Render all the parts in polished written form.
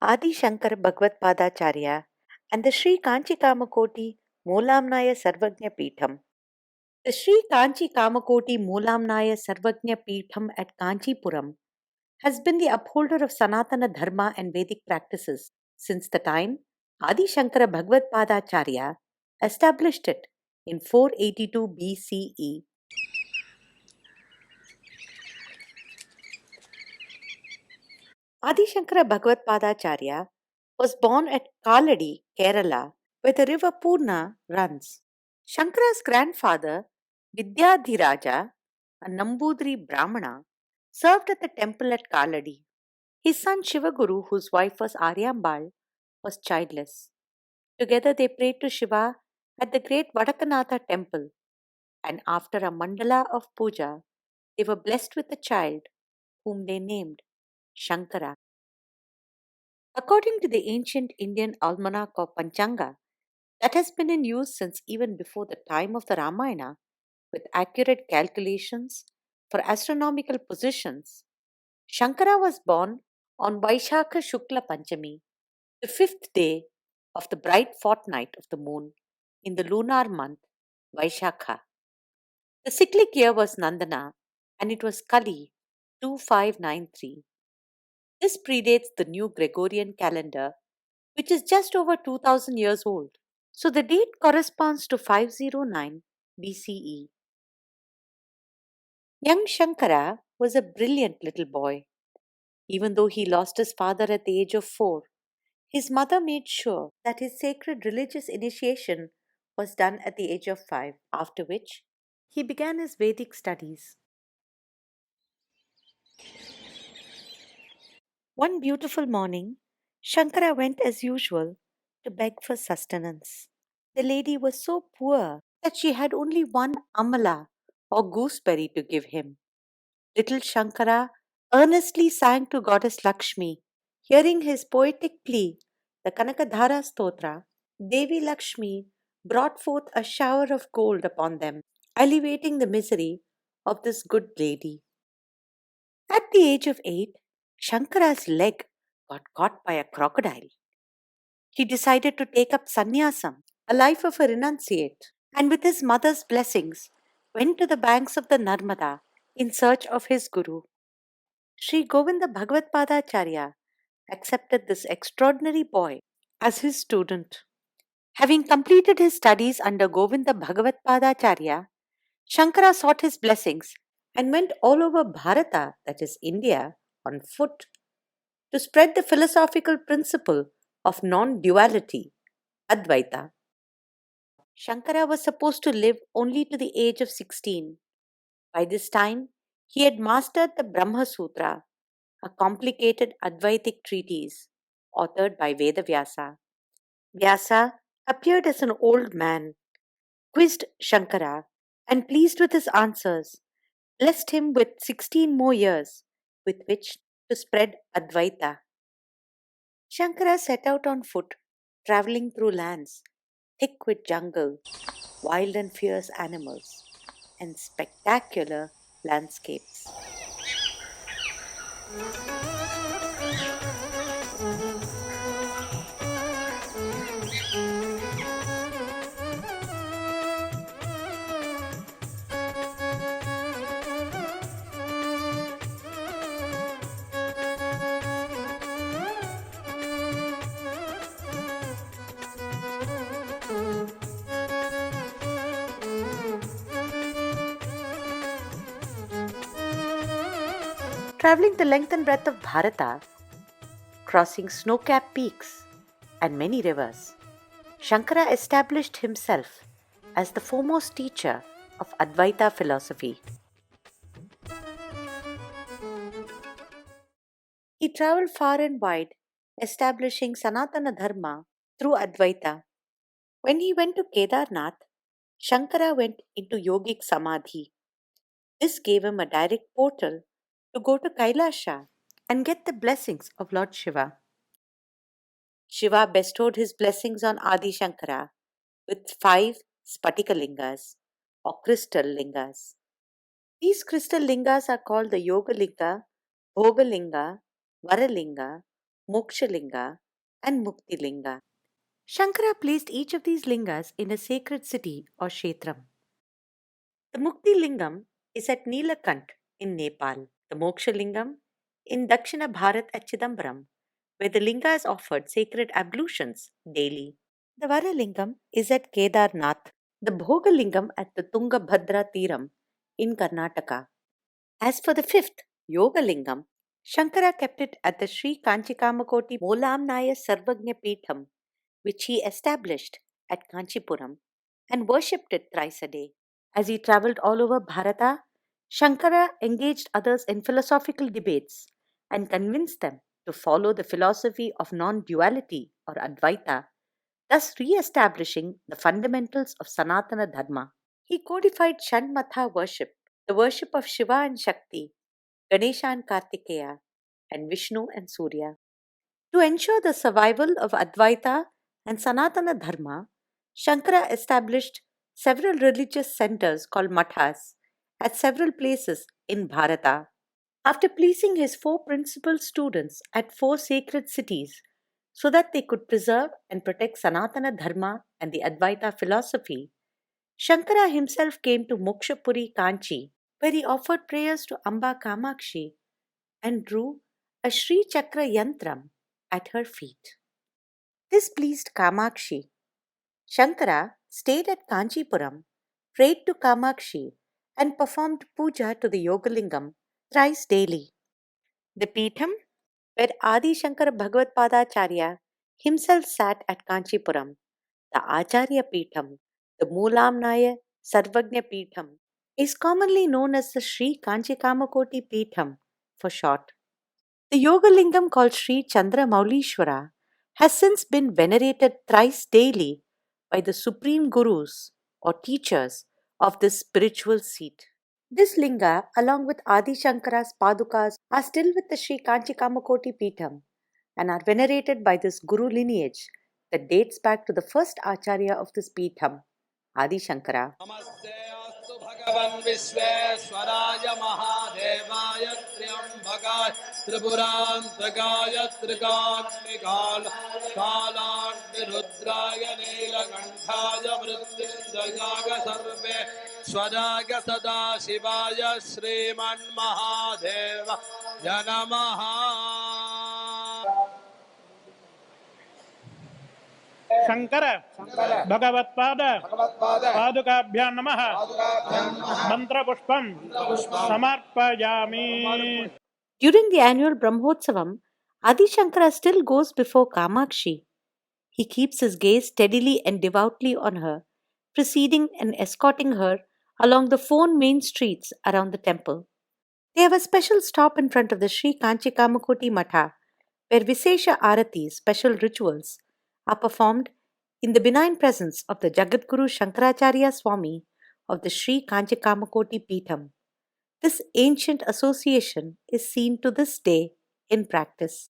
Ādi Shankara Bhagavadpādāchārya and the Sri Kanchi Kamakoti Moolamnaya Sarvajna Peetam. The Sri Kanchi Kamakoti Moolamnaya Sarvajna Peetam at Kanchipuram has been the upholder of Sānatana Dharma and Vedic practices since the time Ādi Shankara Bhagavadpadacharya established it in 482 B.C.E. Ādi Shankara Bhagavadpadacharya was born at Kalady, Kerala, where the river Purna runs. Shankara's grandfather, Vidyadhiraja, a Namboodri Brahmana, served at the temple at Kalady. His son Shivaguru, whose wife was Aryambal, was childless. Together they prayed to Shiva at the great Vadakanatha temple, and after a mandala of puja, they were blessed with a child whom they named Shankara. According to the ancient Indian almanac of Panchanga, that has been in use since even before the time of the Ramayana, with accurate calculations for astronomical positions, Shankara was born on Vaishakha Shukla Panchami, the fifth day of the bright fortnight of the moon in the lunar month Vaishakha. The cyclic year was Nandana and it was Kali 2593. This predates the new Gregorian calendar, which is just over 2000 years old. So the date corresponds to 509 BCE. Young Shankara was a brilliant little boy. Even though he lost his father at the age of 4, his mother made sure that his sacred religious initiation was done at the age of 5, after which he began his Vedic studies. One beautiful morning, Shankara went as usual to beg for sustenance. The lady was so poor that she had only one amala or gooseberry to give him. Little Shankara earnestly sang to Goddess Lakshmi. Hearing his poetic plea, the Kanakadhara Stotra, Devi Lakshmi brought forth a shower of gold upon them, alleviating the misery of this good lady. At the age of 8, Shankara's leg got caught by a crocodile. He decided to take up sannyasam, a life of a renunciate, and with his mother's blessings, went to the banks of the Narmada in search of his guru. Sri Govinda Bhagavadpadacharya accepted this extraordinary boy as his student. Having completed his studies under Govinda Bhagavadpadacharya, Shankara sought his blessings and went all over Bhārata, that is India, on foot to spread the philosophical principle of non-duality, Advaita. Shankara was supposed to live only to the age of 16. By this time, he had mastered the Brahma Sutra, a complicated Advaitic treatise authored by Veda Vyasa. Vyasa appeared as an old man, quizzed Shankara, and pleased with his answers, blessed him with 16 more years with which to spread Advaita. Shankara set out on foot, traveling through lands thick with jungle, wild and fierce animals, and spectacular landscapes. Traveling the length and breadth of Bhārata, crossing snow-capped peaks and many rivers, Shankara established himself as the foremost teacher of Advaita philosophy. He traveled far and wide, establishing Sānatana Dharma through Advaita. When he went to Kedarnath, Shankara went into Yogic Samadhi. This gave him a direct portal to go to Kailasha and get the blessings of Lord Shiva. Shiva bestowed his blessings on Ādi Shankara with 5 Spatika lingas or crystal lingas. These crystal lingas are called the Yoga Linga, Bhoga Linga, Vara Linga, Mokshalinga, and Mukti Linga. Shankara placed each of these lingas in a sacred city or kshetram. The Mukti Lingam is at Nilakant in Nepal. The Moksha Lingam in Dakshina Bharat at Chidambaram, where the linga is offered sacred ablutions daily. The Vara Lingam is at Kedarnath. The Bhoga Lingam at the Tungabhadra Tiram in Karnataka. As for the fifth, Yoga Lingam, Shankara kept it at the Sri Kanchi Kamakoti Molamnaya Sarvagnya Peetam, which he established at Kanchipuram and worshipped it thrice a day. As he travelled all over Bhārata, Shankara engaged others in philosophical debates and convinced them to follow the philosophy of non-duality or Advaita, thus re-establishing the fundamentals of Sānatana Dharma. He codified Shanmatha worship, the worship of Shiva and Shakti, Ganesha and Kartikeya, and Vishnu and Surya. To ensure the survival of Advaita and Sanatana Dharma, Shankara established several religious centers called mathas at several places in Bharata. After placing his four principal students at four sacred cities so that they could preserve and protect Sanatana Dharma and the Advaita philosophy, Shankara himself came to Mokshapuri Kanchi, where he offered prayers to Amba Kamakshi and drew a Sri Chakra Yantra at her feet. This pleased Kamakshi. Shankara stayed at Kanchipuram, prayed to Kamakshi, and performed puja to the Yoga Lingam thrice daily. The Peetam, where Ādi Shankara Bhagavadpādāchārya himself sat at Kanchipuram, the Acharya Peetam, the Moolamnaya Sarvagnya Peetam, is commonly known as the Sri Kanchi Kamakoti Peetam for short. The Yoga Lingam called Sri Chandra Maulishwara has since been venerated thrice daily by the supreme gurus or teachers of this spiritual seat. This linga, along with Ādi Shankara's padukas, are still with the Sri Kanchi Kamakoti Peetam and are venerated by this guru lineage that dates back to the first acharya of this Peetam, Ādi Shankara. Namaste astu bhagavan Vishveshwaraya Mahadevaya Triyambhakaya Tripurantakaya Trikatmikala Kalagnirudraya Neelakantaya Mrityunjayaga Sarve Swaraga Sada Shivaya Sriman Mahadeva Yanamaha. Shankara Bhagavadpadāchārya Namaha Mantra Pushpam Samarpayami. During the annual Brahmotsavam, Ādi Shankara still goes before Kamakshi. He keeps his gaze steadily and devoutly on her, preceding and escorting her along the four main streets around the temple. They have a special stop in front of the Sri Kanchi Kamakoti Matha, where Visesha Aratis, special rituals, are performed in the benign presence of the Jagadguru Shankaracharya Swami of the Sri Kanchi Kamakoti Peetam. This ancient association is seen to this day in practice.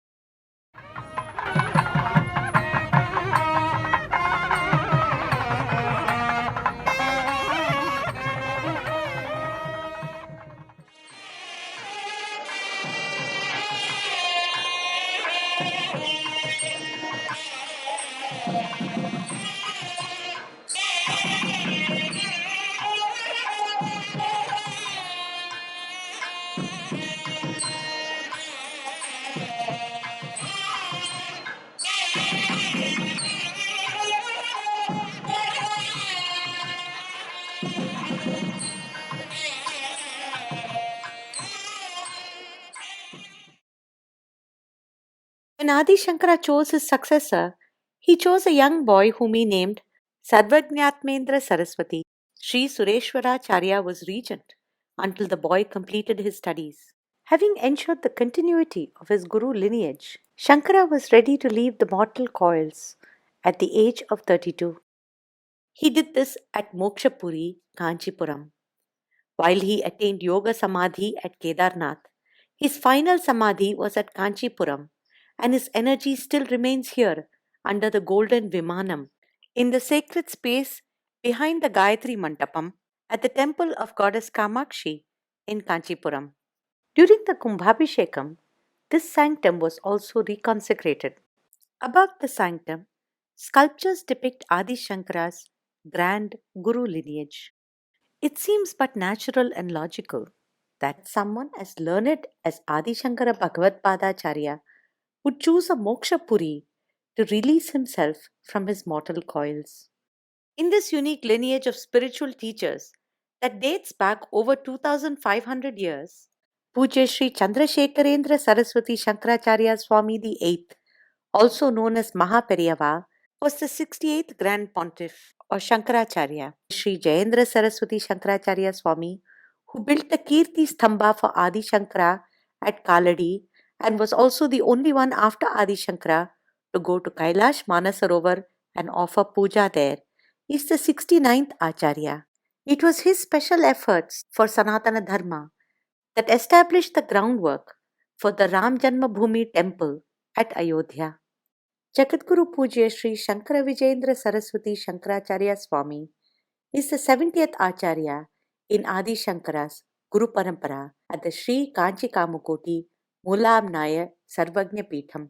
When Ādi Shankara chose his successor, he chose a young boy whom he named Sarvajñatmendra Saraswati. Sri Sureshwaracharya was regent until the boy completed his studies. Having ensured the continuity of his guru lineage, Shankara was ready to leave the mortal coils at the age of 32. He did this at Mokshapuri Kanchipuram. While he attained Yoga Samadhi at Kedarnath, his final Samadhi was at Kanchipuram, and his energy still remains here under the golden Vimanam in the sacred space behind the Gayatri Mandapam at the temple of goddess Kamakshi in Kanchipuram. During the Kumbhabhishekam, This sanctum was also reconsecrated. Above the sanctum, sculptures depict Ādi Shankara's grand Guru lineage. It seems but natural and logical that someone as learned as Ādi Shankara Bhagavadpādāchārya would choose a Mokshapuri to release himself from his mortal coils. In this unique lineage of spiritual teachers that dates back over 2500 years, Pujya Sri Chandrasekharendra Saraswati Shankaracharya Swami the 8th, also known as Mahaperiyava, was the 68th Grand Pontiff or Shankaracharya. Sri Jayendra Saraswati Shankaracharya Swami, who built the Kirti Stambha for Ādi Shankara at Kalady and was also the only one after Ādi Shankara to go to Kailash Manasarovar and offer puja there, is the 69th Acharya. It was his special efforts for Sānatana Dharma that established the groundwork for the Ram Janmabhoomi temple at Ayodhya. Jagadguru Pujya Sri Shankara Vijayendra Saraswati Shankaracharya Swami is the 70th Acharya in Ādi Shankara's Guru Parampara at the Sri Kanchi Kamakoti Moolamnaya Sarvagnya Peetam.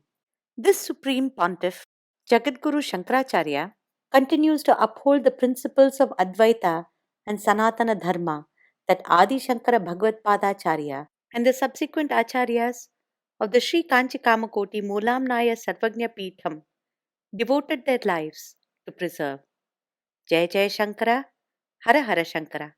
This Supreme Pontiff, Jagadguru Shankaracharya, continues to uphold the principles of Advaita and Sānatana Dharma that Ādi Shankara Bhagavadpadacharya and the subsequent Acharyas of the Sri Kanchi Kamakoti Moolamnaya Sarvagnya Peetam devoted their lives to preserve. Jai Jai Shankara, Hara Hara Shankara.